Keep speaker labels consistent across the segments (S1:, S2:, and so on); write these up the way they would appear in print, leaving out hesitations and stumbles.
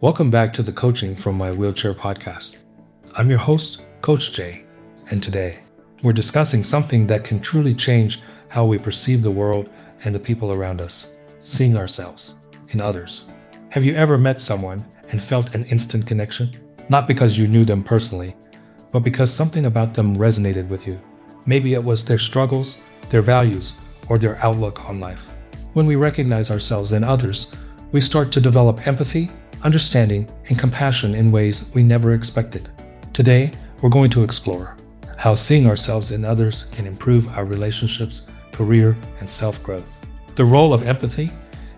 S1: Welcome back to the Coaching from My Wheelchair podcast. I'm your host, Coach Jay, and today we're discussing something that can truly change how we perceive the world and the people around us, seeing ourselves in others. Have you ever met someone and felt an instant connection? Not because you knew them personally, but because something about them resonated with you. Maybe it was their struggles, their values, or their outlook on life. When we recognize ourselves in others, we start to develop empathy, understanding, and compassion in ways we never expected. Today, we're going to explore how seeing ourselves in others can improve our relationships, career, and self-growth. The role of empathy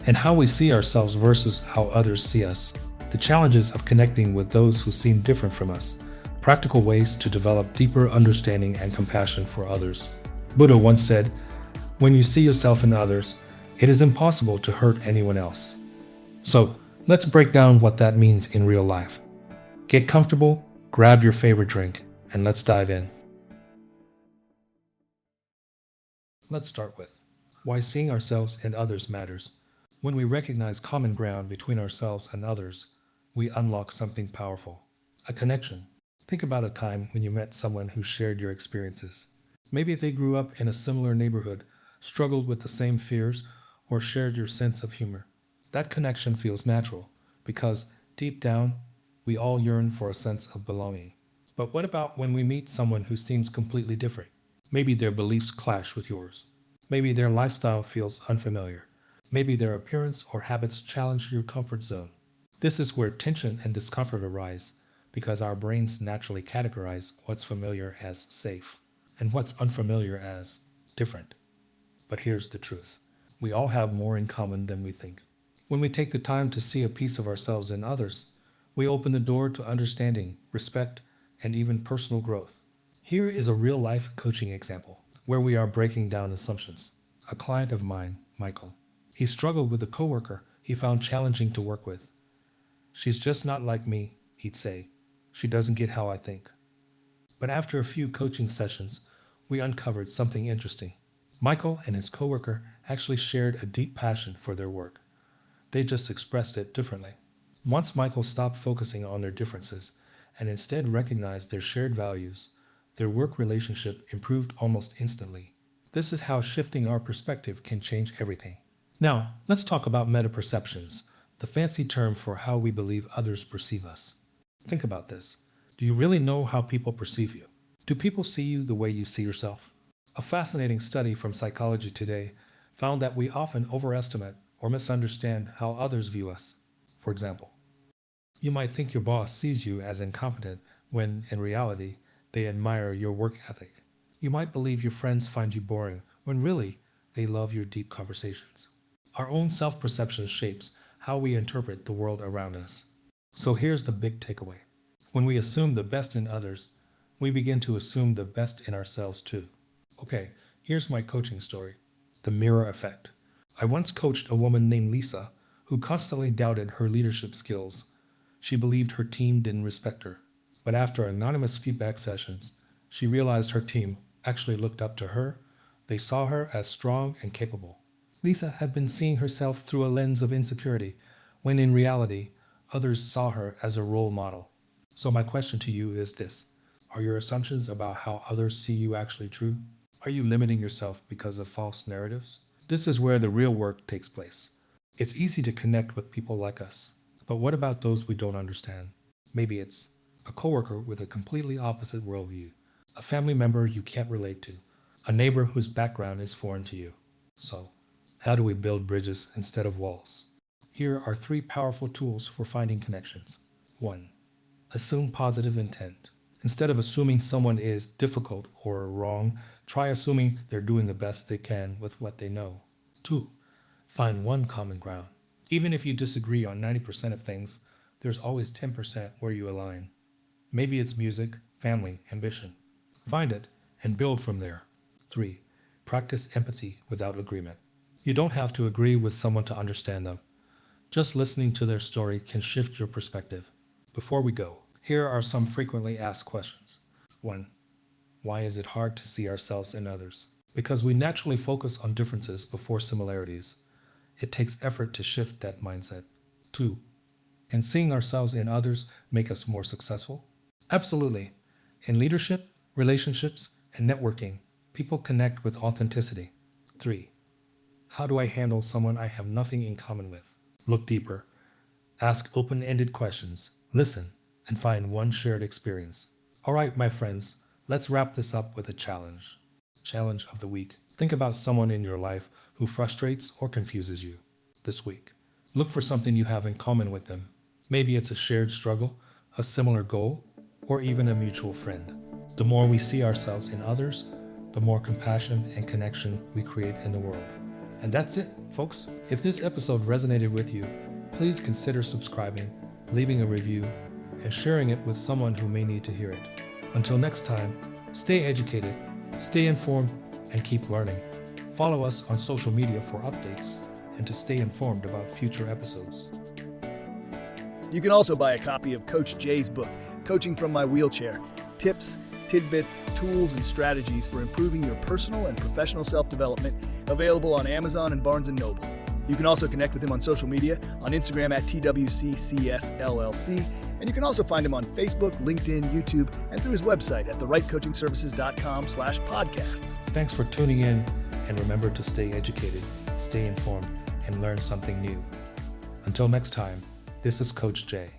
S1: and how we see ourselves versus how others see us. The challenges of connecting with those who seem different from us. Practical ways to develop deeper understanding and compassion for others. Buddha once said, "When you see yourself in others, it is impossible to hurt anyone else." So, let's break down what that means in real life. Get comfortable, grab your favorite drink, and let's dive in. Let's start with why seeing ourselves in others matters. When we recognize common ground between ourselves and others, we unlock something powerful, a connection. Think about a time when you met someone who shared your experiences. Maybe they grew up in a similar neighborhood, struggled with the same fears, or shared your sense of humor. That connection feels natural because deep down, we all yearn for a sense of belonging. But what about when we meet someone who seems completely different? Maybe their beliefs clash with yours. Maybe their lifestyle feels unfamiliar. Maybe their appearance or habits challenge your comfort zone. This is where tension and discomfort arise because our brains naturally categorize what's familiar as safe and what's unfamiliar as different. But here's the truth. We all have more in common than we think. When we take the time to see a piece of ourselves in others, we open the door to understanding, respect, and even personal growth. Here is a real-life coaching example where we are breaking down assumptions. A client of mine, Michael, he struggled with a coworker he found challenging to work with. "She's just not like me," he'd say. "She doesn't get how I think." But after a few coaching sessions, we uncovered something interesting. Michael and his coworker actually shared a deep passion for their work. They just expressed it differently. Once Michael stopped focusing on their differences and instead recognized their shared values, their work relationship improved almost instantly. This is how shifting our perspective can change everything. Now, let's talk about metaperceptions, the fancy term for how we believe others perceive us. Think about this. Do you really know how people perceive you? Do people see you the way you see yourself? A fascinating study from Psychology Today found that we often overestimate or misunderstand how others view us. For example, you might think your boss sees you as incompetent when, in reality, they admire your work ethic. You might believe your friends find you boring when really they love your deep conversations. Our own self-perception shapes how we interpret the world around us. So here's the big takeaway. When we assume the best in others, we begin to assume the best in ourselves too. Okay, here's my coaching story. The mirror effect. I once coached a woman named Lisa who constantly doubted her leadership skills. She believed her team didn't respect her. But after anonymous feedback sessions, she realized her team actually looked up to her. They saw her as strong and capable. Lisa had been seeing herself through a lens of insecurity, when in reality, others saw her as a role model. So my question to you is this. Are your assumptions about how others see you actually true? Are you limiting yourself because of false narratives? This is where the real work takes place. It's easy to connect with people like us, but what about those we don't understand? Maybe it's a coworker with a completely opposite worldview, a family member you can't relate to, a neighbor whose background is foreign to you. So, how do we build bridges instead of walls? Here are 3 powerful tools for finding connections. 1. Assume positive intent. Instead of assuming someone is difficult or wrong, try assuming they're doing the best they can with what they know. 2. Find one common ground. Even if you disagree on 90% of things, there's always 10% where you align. Maybe it's music, family, ambition. Find it and build from there. 3. Practice empathy without agreement. You don't have to agree with someone to understand them. Just listening to their story can shift your perspective. Before we go, here are some frequently asked questions. 1. Why is it hard to see ourselves in others? Because we naturally focus on differences before similarities. It takes effort to shift that mindset. 2. Can seeing ourselves in others make us more successful? Absolutely. In leadership, relationships, and networking, people connect with authenticity. 3. How do I handle someone I have nothing in common with? Look deeper. Ask open-ended questions. Listen, and find one shared experience. All right, my friends, let's wrap this up with a challenge. Challenge of the week. Think about someone in your life who frustrates or confuses you this week. Look for something you have in common with them. Maybe it's a shared struggle, a similar goal, or even a mutual friend. The more we see ourselves in others, the more compassion and connection we create in the world. And that's it, folks. If this episode resonated with you, please consider subscribing, leaving a review, and sharing it with someone who may need to hear it. Until next time, stay educated, stay informed, and keep learning. Follow us on social media for updates and to stay informed about future episodes.
S2: You can also buy a copy of Coach Jay's book, Coaching from My Wheelchair: Tips, Tidbits, Tools, and Strategies for Improving Your Personal and Professional Self-Development, available on Amazon and Barnes & Noble. You can also connect with him on social media, on Instagram at TWCCSLLC, and you can also find him on Facebook, LinkedIn, YouTube, and through his website at therightcoachingservices.com/podcasts.
S1: Thanks for tuning in, and remember to stay educated, stay informed, and learn something new. Until next time, this is Coach Jay.